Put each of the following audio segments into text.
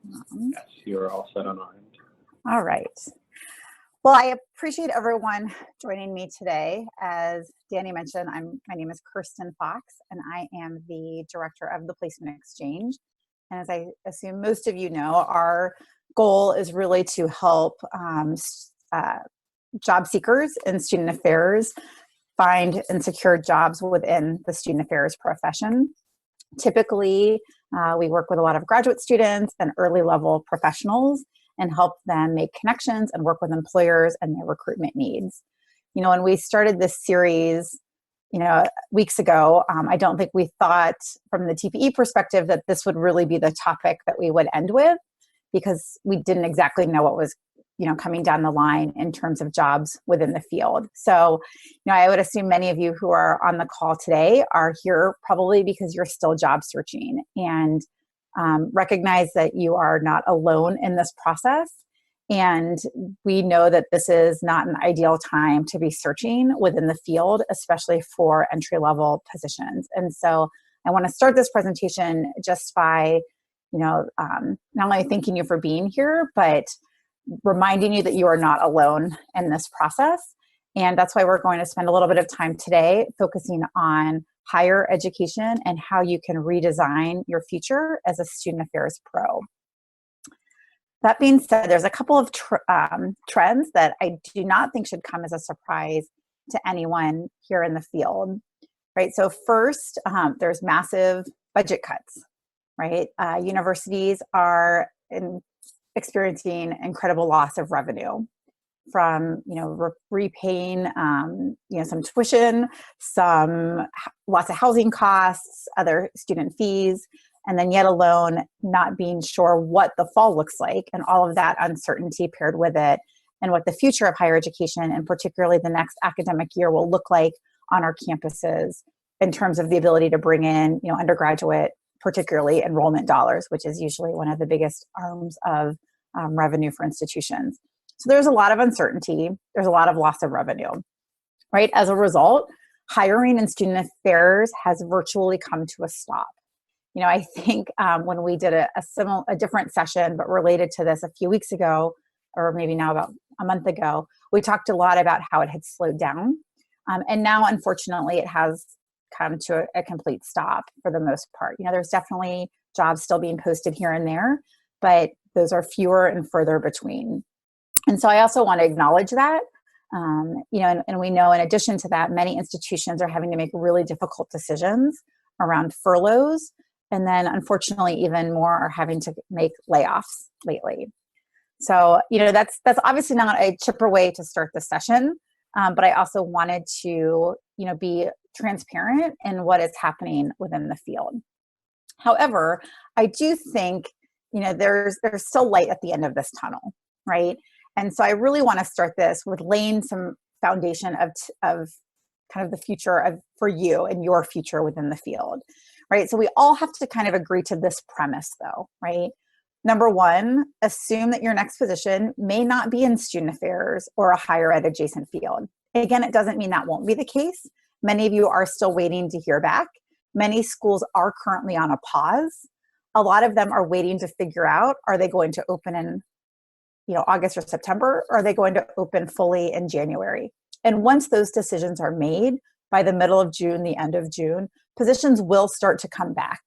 Yes, you're all set on our end. All right. Well, I appreciate everyone joining me today. As Danny mentioned, my name is Kirsten Fox, and I am the director of the Placement Exchange. And as I assume most of you know, our goal is really to help job seekers in student affairs find and secure jobs within the student affairs profession. Typically, we work with a lot of graduate students and early level professionals and help them make connections and work with employers and their recruitment needs. You know, when we started this series, weeks ago, I don't think we thought from the TPE perspective that this would really be the topic that we would end with, because we didn't exactly know what was, coming down the line in terms of jobs within the field. So, I would assume many of you who are on the call today are here probably because you're still job searching, and recognize that you are not alone in this process. And we know that this is not an ideal time to be searching within the field, especially for entry-level positions. And so I want to start this presentation just by, not only thanking you for being here, but reminding you that you are not alone in this process. And that's why we're going to spend a little bit of time today focusing on higher education and how you can redesign your future as a student affairs pro. That being said, there's a couple of trends that I do not think should come as a surprise to anyone here in the field, right? So first, there's massive budget cuts, right? Universities are experiencing incredible loss of revenue from repaying some tuition, lots of housing costs, other student fees, and then yet alone not being sure what the fall looks like, and all of that uncertainty paired with it, and what the future of higher education and particularly the next academic year will look like on our campuses in terms of the ability to bring in undergraduate, particularly enrollment dollars, which is usually one of the biggest arms of revenue for institutions. So there's a lot of uncertainty. There's a lot of loss of revenue, right? As a result, hiring in student affairs has virtually come to a stop. I think when we did a different session, but related to this a few weeks ago, or maybe now about a month ago, we talked a lot about how it had slowed down. And now, unfortunately, it has come to a complete stop for the most part. There's definitely jobs still being posted here and there, but those are fewer and further between. And so I also want to acknowledge that, and we know in addition to that, many institutions are having to make really difficult decisions around furloughs. And then unfortunately, even more are having to make layoffs lately. So, that's obviously not a chipper way to start the session, but I also wanted to, be transparent in what is happening within the field. However, I do think, there's still light at the end of this tunnel, right? And so I really want to start this with laying some foundation of kind of the future for you and your future within the field, right? So we all have to kind of agree to this premise though, right? Number one, assume that your next position may not be in student affairs or a higher ed adjacent field. Again, it doesn't mean that won't be the case. Many of you are still waiting to hear back. Many schools are currently on a pause. A lot of them are waiting to figure out, are they going to open in August or September, or are they going to open fully in January? And once those decisions are made by the middle of June, the end of June, positions will start to come back,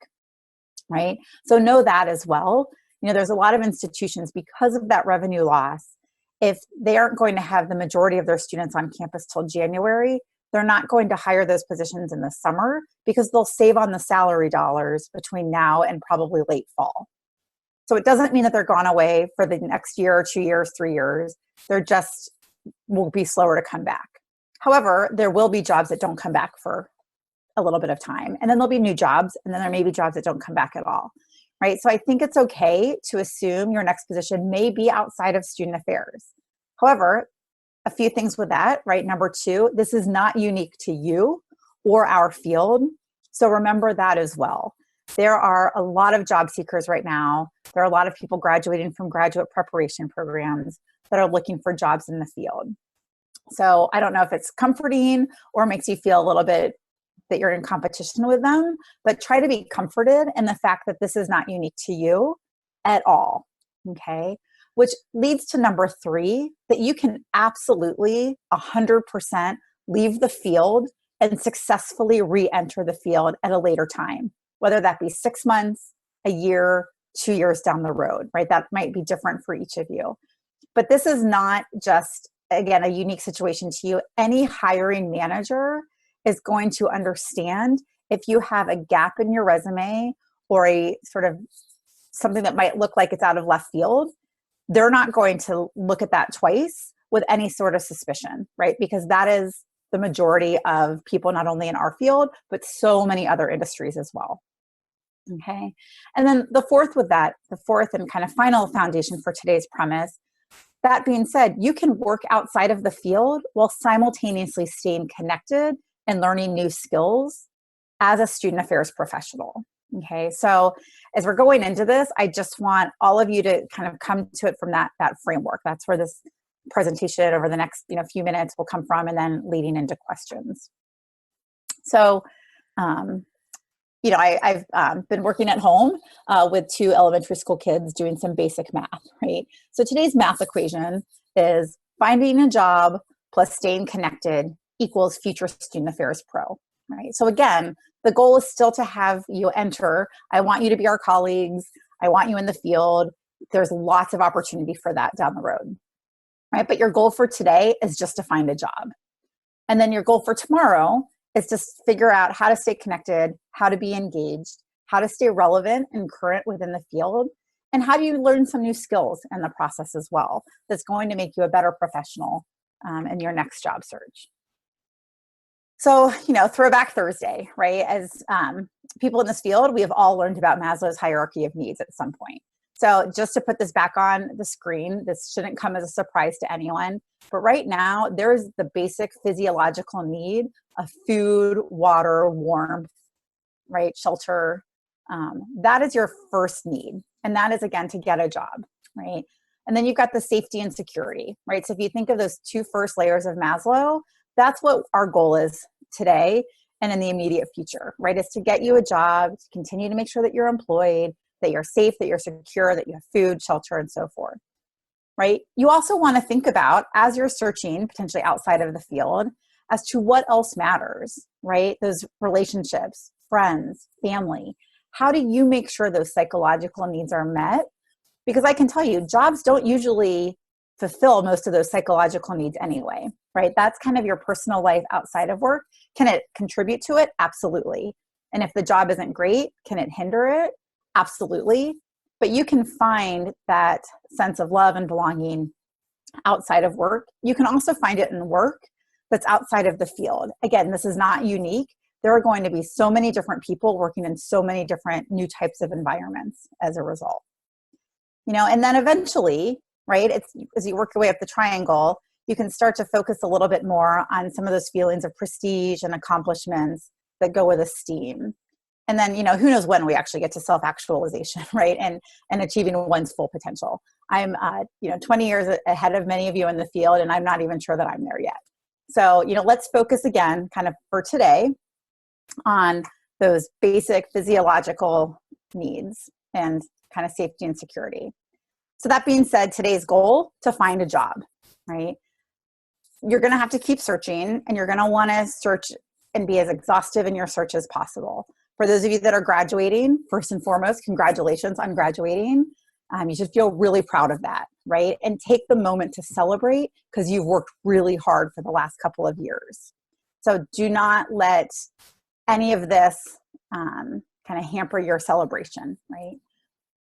right? So know that as well. There's a lot of institutions, because of that revenue loss, if they aren't going to have the majority of their students on campus till January, they're not going to hire those positions in the summer because they'll save on the salary dollars between now and probably late fall. So it doesn't mean that they're gone away for the next year, 2 years, 3 years. They're just will be slower to come back. However, there will be jobs that don't come back for a little bit of time. And then there'll be new jobs, and then there may be jobs that don't come back at all, right? So I think it's okay to assume your next position may be outside of student affairs. However, a few things with that, right? Number two, this is not unique to you or our field. So remember that as well. There are a lot of job seekers right now. There are a lot of people graduating from graduate preparation programs that are looking for jobs in the field. So I don't know if it's comforting or makes you feel a little bit that you're in competition with them, but try to be comforted in the fact that this is not unique to you at all, okay? Which leads to number 3, that you can absolutely 100% leave the field and successfully re-enter the field at a later time, whether that be 6 months, a year, 2 years down the road, right? That might be different for each of you. But this is not just, again, a unique situation to you. Any hiring manager is going to understand if you have a gap in your resume or a sort of something that might look like it's out of left field. They're not going to look at that twice with any sort of suspicion, right? Because that is the majority of people, not only in our field, but so many other industries as well. Okay. And then the fourth and kind of final foundation for today's premise, that being said, you can work outside of the field while simultaneously staying connected and learning new skills as a student affairs professional. Okay, so as we're going into this, I just want all of you to kind of come to it from that framework. That's where this presentation over the next few minutes will come from, and then leading into questions. So, I've been working at home with 2 elementary school kids doing some basic math, right? So today's math equation is finding a job plus staying connected equals future student affairs pro, right? So again, the goal is still to have you enter. I want you to be our colleagues. I want you in the field. There's lots of opportunity for that down the road, right? But your goal for today is just to find a job. And then your goal for tomorrow is to figure out how to stay connected, how to be engaged, how to stay relevant and current within the field, and how do you learn some new skills in the process as well that's going to make you a better professional in your next job search. So, Throwback Thursday, right? As people in this field, we have all learned about Maslow's hierarchy of needs at some point. So just to put this back on the screen, this shouldn't come as a surprise to anyone. But right now, there's the basic physiological need of food, water, warmth, right? Shelter. That is your first need. And that is, again, to get a job, right? And then you've got the safety and security, right? So if you think of those 2 first layers of Maslow, that's what our goal is today and in the immediate future, right? Is to get you a job, to continue to make sure that you're employed, that you're safe, that you're secure, that you have food, shelter, and so forth, right? You also want to think about, as you're searching, potentially outside of the field, as to what else matters, right? Those relationships, friends, family. How do you make sure those psychological needs are met? Because I can tell you, jobs don't usually fulfill most of those psychological needs anyway, right? That's kind of your personal life outside of work. Can it contribute to it? Absolutely. And if the job isn't great, can it hinder it? Absolutely. But you can find that sense of love and belonging outside of work. You can also find it in work that's outside of the field. Again, this is not unique. There are going to be so many different people working in so many different new types of environments as a result. And then eventually, right, as you work your way up the triangle, you can start to focus a little bit more on some of those feelings of prestige and accomplishments that go with esteem. And then, who knows when we actually get to self-actualization, right, and achieving one's full potential. I'm, 20 years ahead of many of you in the field, and I'm not even sure that I'm there yet. So, let's focus again, kind of for today, on those basic physiological needs and kind of safety and security. So that being said, today's goal, to find a job, right? You're going to have to keep searching, and you're going to want to search and be as exhaustive in your search as possible. For those of you that are graduating, first and foremost, congratulations on graduating. You should feel really proud of that, right? And take the moment to celebrate, because you've worked really hard for the last couple of years. So do not let any of this kind of hamper your celebration, right?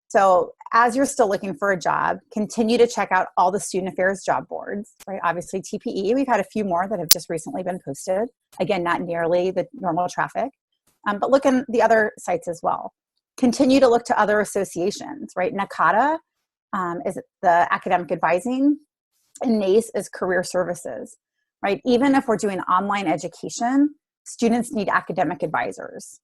So as you're still looking for a job, continue to check out all the student affairs job boards, right? Obviously TPE, we've had a few more that have just recently been posted. Again, not nearly the normal traffic, but look in the other sites as well. Continue to look to other associations, right? NACADA is the academic advising, and NACE is career services, right? Even if we're doing online education, students need academic advisors.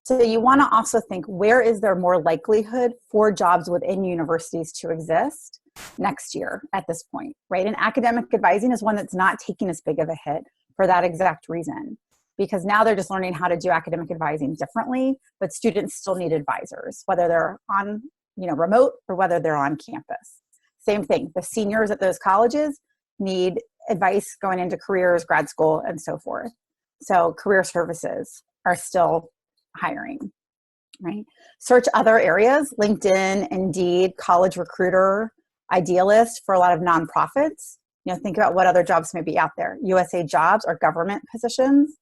So you want to also think, where is there more likelihood for jobs within universities to exist next year at this point, right? And academic advising is one that's not taking as big of a hit for that exact reason, because now they're just learning how to do academic advising differently, but students still need advisors, whether they're remote or whether they're on campus. Same thing. The seniors at those colleges need advice going into careers, grad school, and so forth. So career services are still hiring, right? Search other areas, LinkedIn, Indeed, College Recruiter, Idealist for a lot of nonprofits. Think about what other jobs may be out there. USA Jobs or government positions.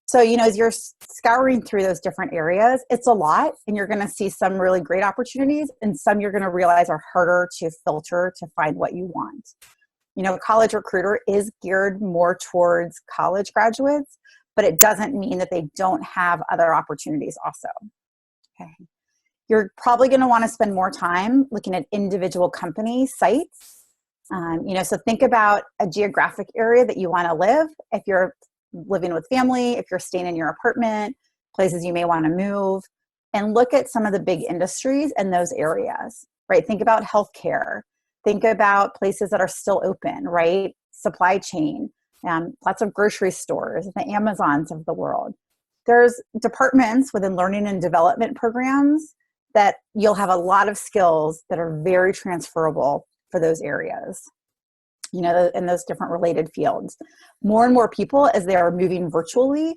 So, as you're scouring through those different areas, it's a lot, and you're going to see some really great opportunities, and some you're going to realize are harder to filter to find what you want. College Recruiter is geared more towards college graduates, but it doesn't mean that they don't have other opportunities also. Okay. You're probably going to want to spend more time looking at individual company sites. So think about a geographic area that you want to live. If you're living with family, if you're staying in your apartment, places you may want to move, and look at some of the big industries in those areas, right? Think about healthcare. Think about places that are still open, right? Supply chain, lots of grocery stores, the Amazons of the world. There's departments within learning and development programs that you'll have a lot of skills that are very transferable for those areas, in those different related fields. More and more people, as they are moving virtually,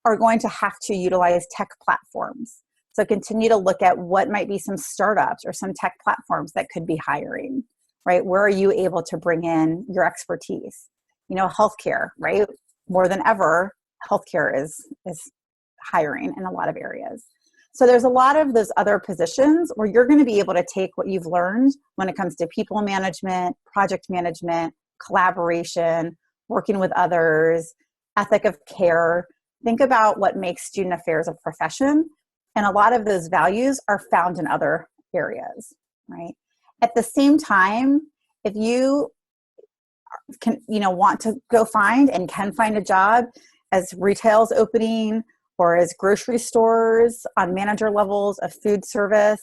are going to have to utilize tech platforms. So continue to look at what might be some startups or some tech platforms that could be hiring, right? Where are you able to bring in your expertise? Healthcare, right? More than ever, healthcare is hiring in a lot of areas. So there's a lot of those other positions where you're going to be able to take what you've learned when it comes to people management, project management, collaboration, working with others, ethic of care. Think about what makes student affairs a profession. And a lot of those values are found in other areas, right? At the same time, if you want to go find and can find a job as retail's opening, or as grocery stores on manager levels of food service,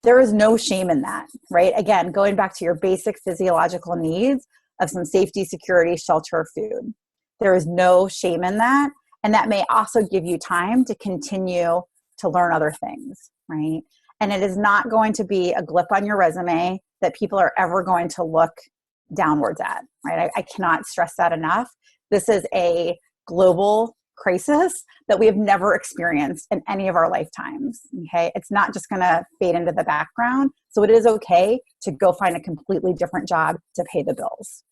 there is no shame in that, right? Again, going back to your basic physiological needs of some safety, security, shelter, food. There is no shame in that. And that may also give you time to continue to learn other things, right? And it is not going to be a blip on your resume that people are ever going to look downwards at, right? I cannot stress that enough. This is a global crisis that we have never experienced in any of our lifetimes. Okay, it's not just going to fade into the background. So it is okay to go find a completely different job to pay the bills.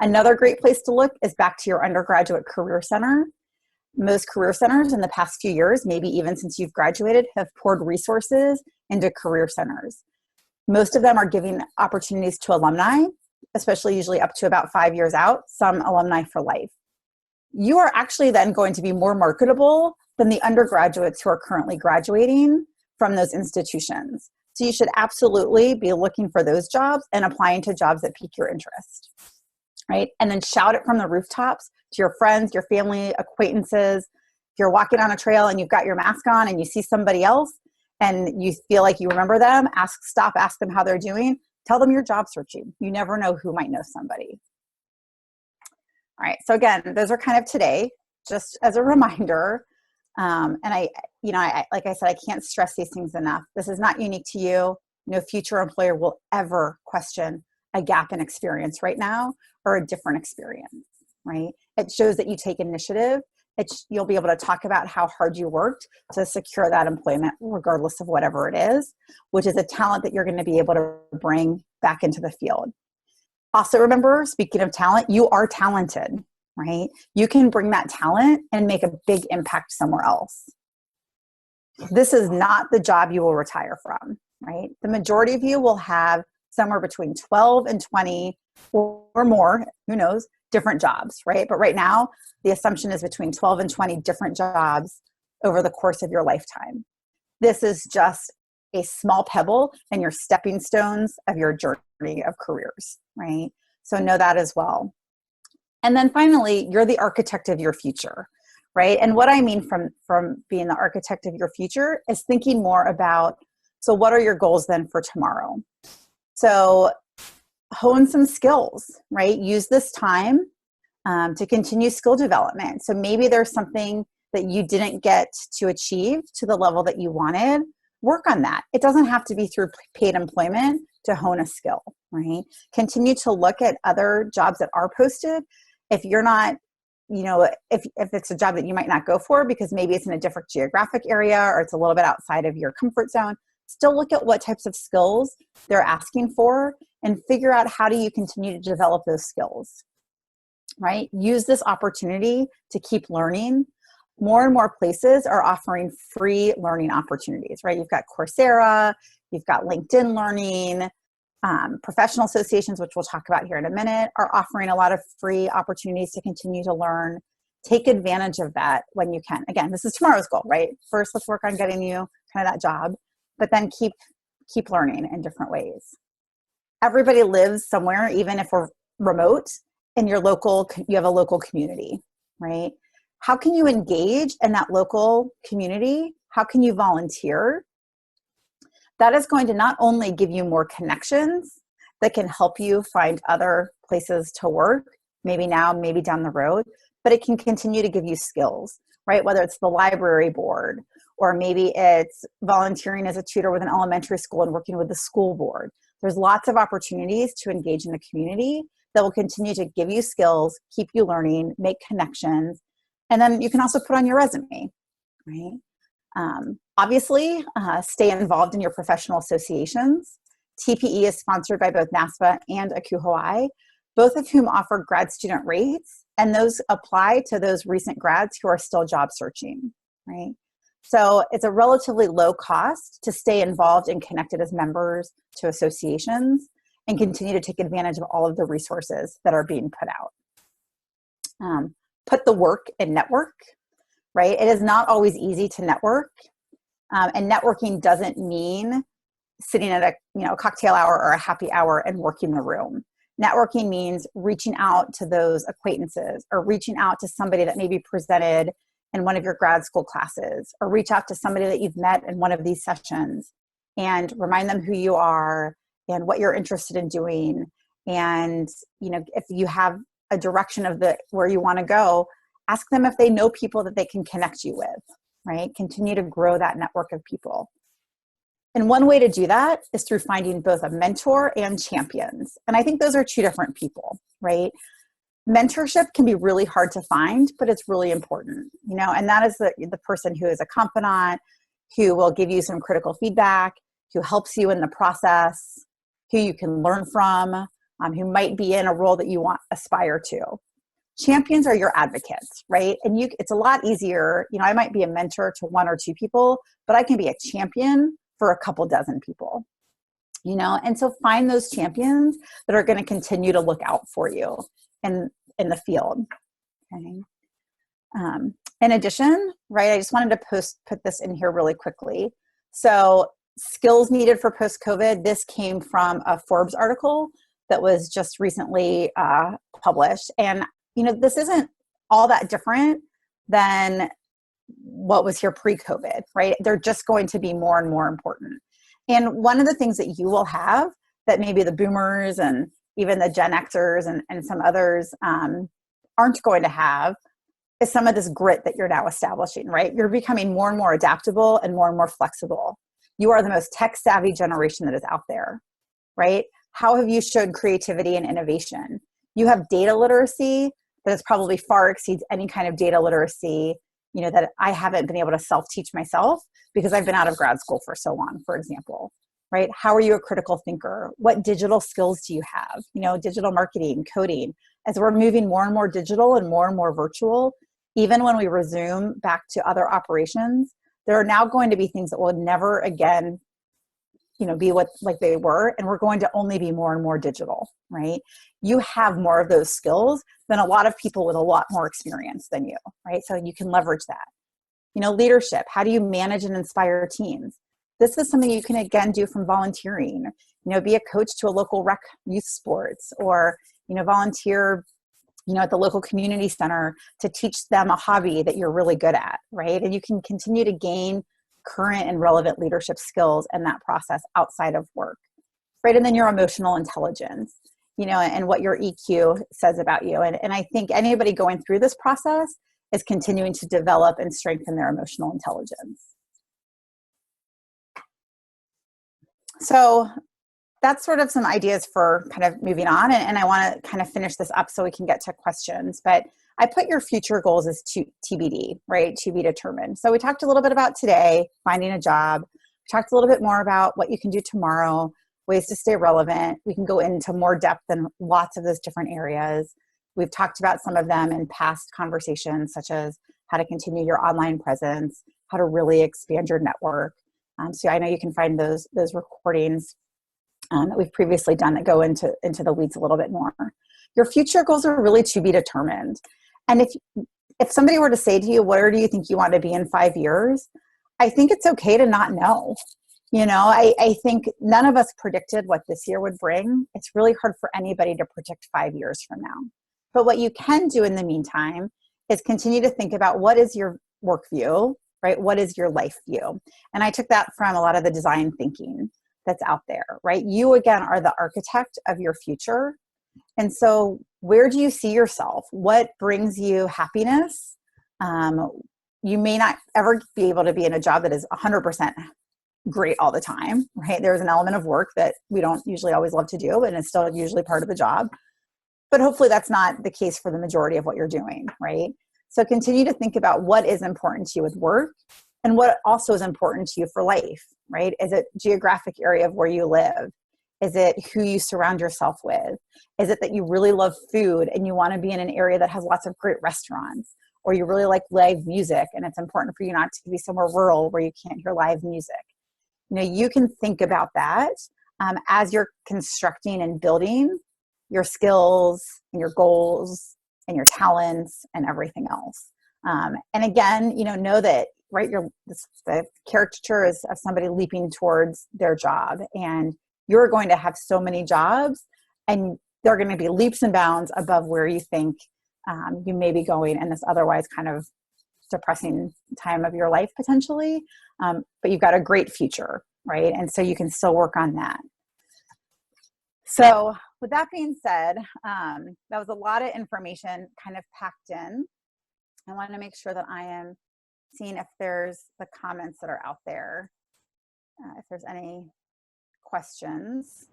Another great place to look is back to your undergraduate career center. Most career centers in the past few years, maybe even since you've graduated, have poured resources into career centers. Most of them are giving opportunities to alumni, especially usually up to about 5 years out, some alumni for life. You are actually then going to be more marketable than the undergraduates who are currently graduating from those institutions. So you should absolutely be looking for those jobs and applying to jobs that pique your interest, right? And then shout it from the rooftops to your friends, your family, acquaintances. If you're walking on a trail and you've got your mask on and you see somebody else and you feel like you remember them, ask them how they're doing. Tell them you're job searching. You never know who might know somebody. All right, so again, those are kind of today, just as a reminder. And I like I said, I can't stress these things enough. This is not unique to you. No future employer will ever question a gap in experience right now or a different experience, right? It shows that you take initiative. You'll be able to talk about how hard you worked to secure that employment, regardless of whatever it is, which is a talent that you're going to be able to bring back into the field. Also remember, speaking of talent, you are talented, right? You can bring that talent and make a big impact somewhere else. This is not the job you will retire from, right? The majority of you will have somewhere between 12 and 20 or more, who knows, different jobs, right? But right now, the assumption is between 12 and 20 different jobs over the course of your lifetime. This is just a small pebble in your stepping stones of your journey of careers, right? So know that as well. And then finally, you're the architect of your future, right? And what I mean from being the architect of your future is thinking more about, so what are your goals then for tomorrow? So hone some skills, right? Use this time to continue skill development. So maybe there's something that you didn't get to achieve to the level that you wanted, work on that. It doesn't have to be through paid employment to hone a skill, right? Continue to look at other jobs that are posted. If you're not, if it's a job that you might not go for because maybe it's in a different geographic area or it's a little bit outside of your comfort zone, still look at what types of skills they're asking for and figure out how do you continue to develop those skills, right? Use this opportunity to keep learning. More and more places are offering free learning opportunities, right? You've got Coursera, you've got LinkedIn Learning, professional associations, which we'll talk about here in a minute, are offering a lot of free opportunities to continue to learn. Take advantage of that when you can. Again, this is tomorrow's goal, right? First, let's work on getting you kind of that job, but then keep learning in different ways. Everybody lives somewhere, even if we're remote, in your local, you have a local community, right? How can you engage in that local community? How can you volunteer? That is going to not only give you more connections that can help you find other places to work, maybe now, maybe down the road, but it can continue to give you skills, right? Whether it's the library board, or maybe it's volunteering as a tutor with an elementary school and working with the school board. There's lots of opportunities to engage in the community that will continue to give you skills, keep you learning, make connections, and then you can also put on your resume, right? Obviously, stay involved in your professional associations. TPE is sponsored by both NASPA and ACU Hawaii, both of whom offer grad student rates, and those apply to those recent grads who are still job searching, right? So it's a relatively low cost to stay involved and connected as members to associations and continue to take advantage of all of the resources that are being put out. Put the work in network, right? It is not always easy to network. And networking doesn't mean sitting at a cocktail hour or a happy hour and working the room. Networking means reaching out to those acquaintances or reaching out to somebody that maybe presented in one of your grad school classes, or reach out to somebody that you've met in one of these sessions and remind them who you are and what you're interested in doing. And, if you have a direction of where you want to go, ask them if they know people that they can connect you with, right? Continue to grow that network of people. And one way to do that is through finding both a mentor and champions. And I think those are two different people, right? Mentorship can be really hard to find, but it's really important, and that is the person who is a confidant, who will give you some critical feedback, who helps you in the process, who you can learn from, who might be in a role that you aspire to. Champions are your advocates, right? And it's a lot easier. I might be a mentor to one or two people, but I can be a champion for a couple dozen people, and so find those champions that are going to continue to look out for you in the field. Okay. In addition, right, I just wanted to put this in here really quickly. So skills needed for post-COVID, this came from a Forbes article that was just recently published. And, this isn't all that different than what was here pre-COVID, right? They're just going to be more and more important. And one of the things that you will have that maybe the boomers and even the Gen Xers and some others aren't going to have is some of this grit that you're now establishing, right? You're becoming more and more adaptable and more flexible. You are the most tech-savvy generation that is out there, right? How have you showed creativity and innovation? You have data literacy that is probably far exceeds any kind of data literacy, that I haven't been able to self-teach myself because I've been out of grad school for so long, for example. Right? How are you a critical thinker? What digital skills do you have? Digital marketing, coding. As we're moving more and more digital and more virtual, even when we resume back to other operations, there are now going to be things that will never again, be like they were, and we're going to only be more and more digital, right? You have more of those skills than a lot of people with a lot more experience than you, right? So you can leverage that. Leadership. How do you manage and inspire teams? This is something you can, again, do from volunteering. Be a coach to a local rec youth sports, or, volunteer, at the local community center to teach them a hobby that you're really good at, right? And you can continue to gain current and relevant leadership skills in that process outside of work, right? And then your emotional intelligence, and what your EQ says about you. And I think anybody going through this process is continuing to develop and strengthen their emotional intelligence. So that's sort of some ideas for kind of moving on. And I want to kind of finish this up so we can get to questions. But I put your future goals as TBD, right? To be determined. So we talked a little bit about today, finding a job. We talked a little bit more about what you can do tomorrow, ways to stay relevant. We can go into more depth in lots of those different areas. We've talked about some of them in past conversations, such as how to continue your online presence, how to really expand your network. So I know you can find those recordings that we've previously done that go into the weeds a little bit more. Your future goals are really to be determined. And if somebody were to say to you, where do you think you want to be in 5 years? I think it's okay to not know. I think none of us predicted what this year would bring. It's really hard for anybody to predict 5 years from now. But what you can do in the meantime is continue to think about what is your work view, right? What is your life view? And I took that from a lot of the design thinking that's out there, right? You, again, are the architect of your future. And so where do you see yourself? What brings you happiness? You may not ever be able to be in a job that is 100% great all the time, right? There's an element of work that we don't usually always love to do, and it's still usually part of the job. But hopefully that's not the case for the majority of what you're doing, right? So continue to think about what is important to you with work and what also is important to you for life, right? Is it geographic area of where you live? Is it who you surround yourself with? Is it that you really love food and you want to be in an area that has lots of great restaurants? Or you really like live music and it's important for you not to be somewhere rural where you can't hear live music? You can think about that as you're constructing and building your skills and your goals and your talents and everything else. And again, know that, right, the caricature is of somebody leaping towards their job, and you're going to have so many jobs, and they're going to be leaps and bounds above where you think you may be going in this otherwise kind of depressing time of your life potentially. But you've got a great future, right? And so you can still work on that. So with that being said, that was a lot of information kind of packed in. I want to make sure that I am seeing if there's the comments that are out there, if there's any questions.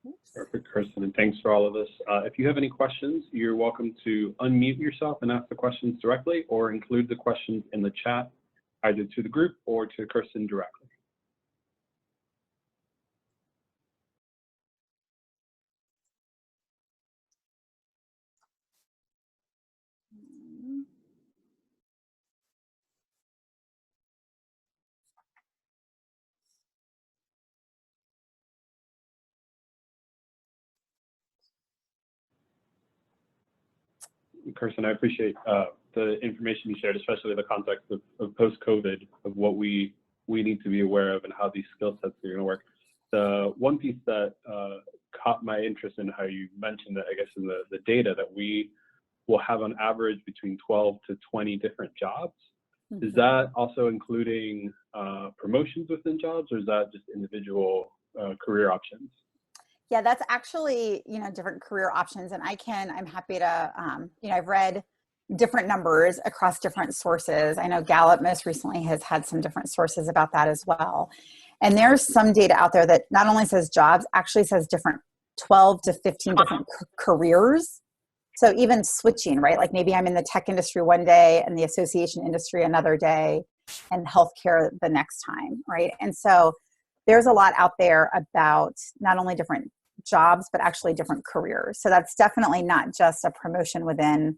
Oops. Perfect, Kirsten, and thanks for all of this. If you have any questions, you're welcome to unmute yourself and ask the questions directly, or include the questions in the chat, either to the group or to Kirsten directly. Kirsten, I appreciate the information you shared, especially the context of post-COVID, of what we need to be aware of and how these skill sets are going to work. The one piece that caught my interest in how you mentioned that, I guess, in the data that we will have on average between 12 to 20 different jobs. Mm-hmm. Is that also including promotions within jobs, or is that just individual career options? Yeah, that's actually, different career options. And I'm happy to, I've read different numbers across different sources. I know Gallup most recently has had some different sources about that as well. And there's some data out there that not only says jobs, actually says different 12 to 15 different careers. So even switching, right? Like maybe I'm in the tech industry one day and the association industry another day, and healthcare the next time, right? And so there's a lot out there about not only different jobs, but actually different careers. So that's definitely not just a promotion within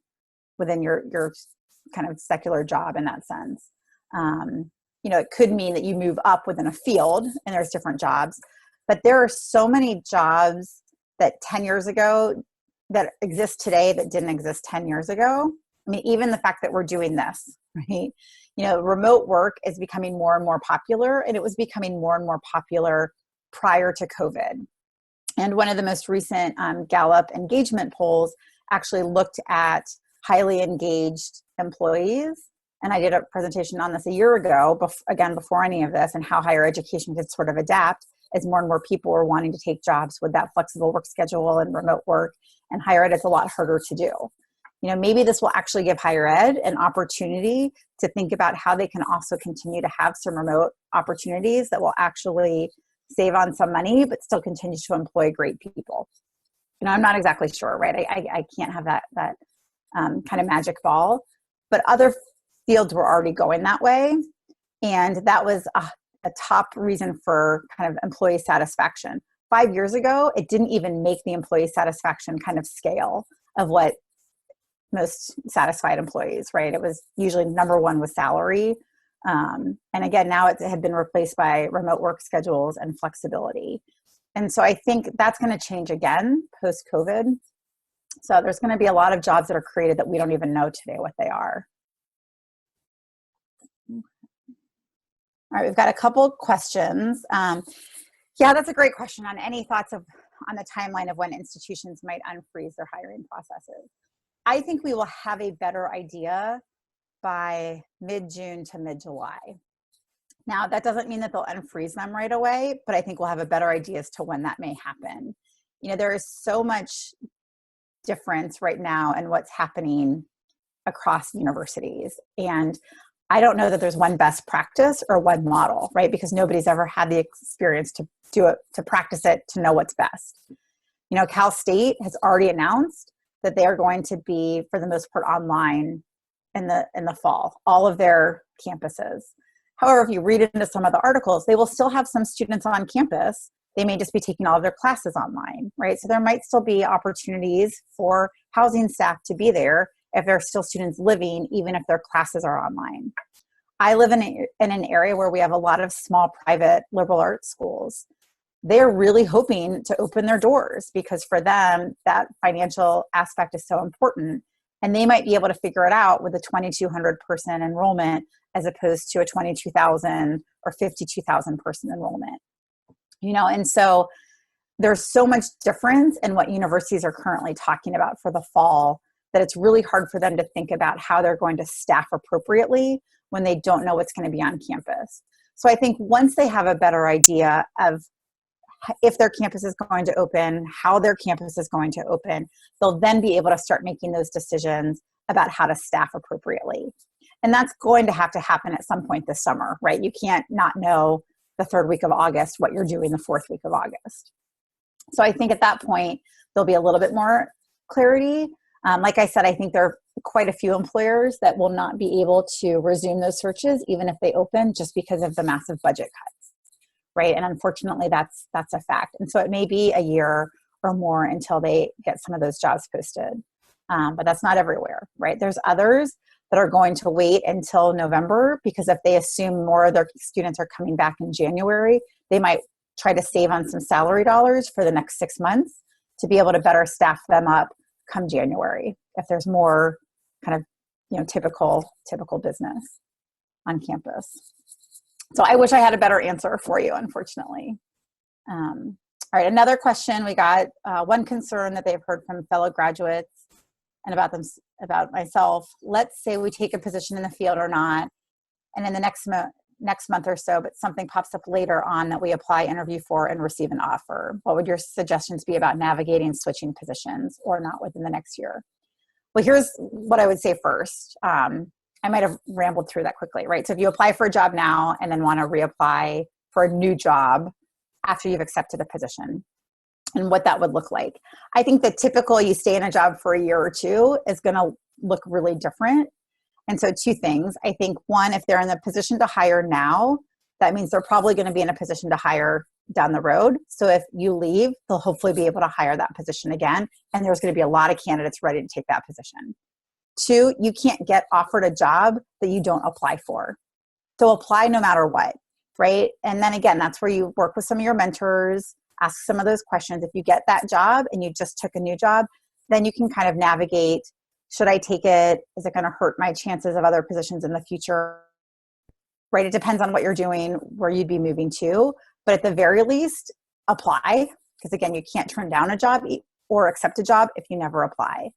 your kind of secular job in that sense. It could mean that you move up within a field and there's different jobs, but there are so many jobs that 10 years ago that exist today that didn't exist 10 years ago. I mean, even the fact that we're doing this, right? Remote work is becoming more and more popular, and it was becoming more and more popular prior to COVID. And one of the most recent Gallup engagement polls actually looked at highly engaged employees. And I did a presentation on this a year ago, before any of this, and how higher education could sort of adapt as more and more people were wanting to take jobs with that flexible work schedule and remote work. And higher ed is a lot harder to do. Maybe this will actually give higher ed an opportunity to think about how they can also continue to have some remote opportunities that will actually save on some money, but still continue to employ great people. I'm not exactly sure, right? I can't have that kind of magic ball, but other fields were already going that way. And that was a top reason for kind of employee satisfaction. 5 years ago, it didn't even make the employee satisfaction kind of scale of what most satisfied employees, right? It was usually number one with salary. And again, now it had been replaced by remote work schedules and flexibility. And so I think that's going to change again post-COVID. So there's going to be a lot of jobs that are created that we don't even know today what they are. All right, we've got a couple questions. Yeah, that's a great question. On any thoughts on the timeline of when institutions might unfreeze their hiring processes? I think we will have a better idea by mid-June to mid-July. Now, that doesn't mean that they'll unfreeze them right away, but I think we'll have a better idea as to when that may happen. There is so much difference right now in what's happening across universities. And I don't know that there's one best practice or one model, right? Because nobody's ever had the experience to do it, to practice it, to know what's best. Cal State has already announced that they are going to be, for the most part, online in the fall, all of their campuses. However, if you read into some of the articles, they will still have some students on campus. They may just be taking all of their classes online, right? So there might still be opportunities for housing staff to be there if there are still students living, even if their classes are online. I live in an area where we have a lot of small private liberal arts schools. They're really hoping to open their doors because for them, that financial aspect is so important. And they might be able to figure it out with a 2,200 person enrollment as opposed to a 22,000 or 52,000 person enrollment. And so there's so much difference in what universities are currently talking about for the fall that it's really hard for them to think about how they're going to staff appropriately when they don't know what's going to be on campus. So I think once they have a better idea of if their campus is going to open, how their campus is going to open, they'll then be able to start making those decisions about how to staff appropriately. And that's going to have to happen at some point this summer, right? You can't not know the third week of August what you're doing the fourth week of August. So I think at that point, there'll be a little bit more clarity. Like I said, I think there are quite a few employers that will not be able to resume those searches even if they open just because of the massive budget cuts, right? And unfortunately, that's a fact. And so it may be a year or more until they get some of those jobs posted. But that's not everywhere, right? There's others that are going to wait until November because if they assume more of their students are coming back in January, they might try to save on some salary dollars for the next 6 months to be able to better staff them up come January if there's more kind of typical business on campus. So I wish I had a better answer for you, unfortunately. All right, another question we got, one concern that they've heard from fellow graduates and about myself. Let's say we take a position in the field or not, and in the next month or so, but something pops up later on that we apply, interview for, and receive an offer. What would your suggestions be about navigating switching positions or not within the next year? Well, here's what I would say first. I might have rambled through that quickly, right? So if you apply for a job now and then want to reapply for a new job after you've accepted a position, and what that would look like. I think the typical you stay in a job for a year or two is going to look really different. And so two things. I think one, if they're in the position to hire now, that means they're probably going to be in a position to hire down the road. So if you leave, they'll hopefully be able to hire that position again. And there's going to be a lot of candidates ready to take that position. Two, you can't get offered a job that you don't apply for. So apply no matter what, right? And then again, that's where you work with some of your mentors, ask some of those questions. If you get that job and you just took a new job, then you can kind of navigate, should I take it? Is it going to hurt my chances of other positions in the future? Right? It depends on what you're doing, where you'd be moving to. But at the very least, apply. Because again, you can't turn down a job or accept a job if you never apply.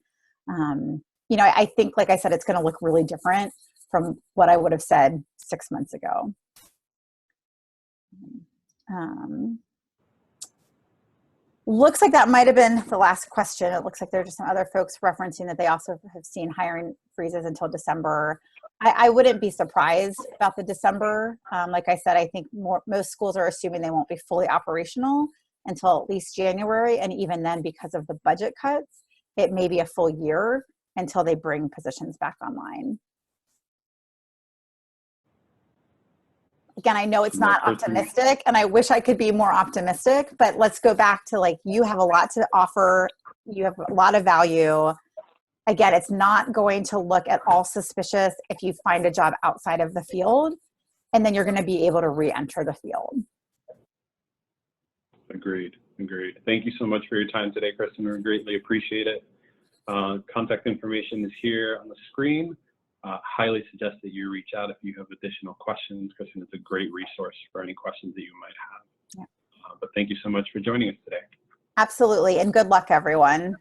I think, like I said, it's going to look really different from what I would have said 6 months ago. Looks like that might have been the last question. It looks like there are just some other folks referencing that they also have seen hiring freezes until December. I wouldn't be surprised about the December. Like I said, I think most schools are assuming they won't be fully operational until at least January. And even then, because of the budget cuts, it may be a full year until they bring positions back online. Again, I know it's not optimistic, and I wish I could be more optimistic, but let's go back to, like, you have a lot to offer. You have a lot of value. Again, it's not going to look at all suspicious if you find a job outside of the field, and then you're going to be able to re-enter the field. Agreed. Thank you so much for your time today, Kirsten. We greatly appreciate it. Contact information is here on the screen. Highly suggest that you reach out if you have additional questions. Kirsten is a great resource for any questions that you might have. Yeah. But thank you so much for joining us today. Absolutely, and good luck, everyone.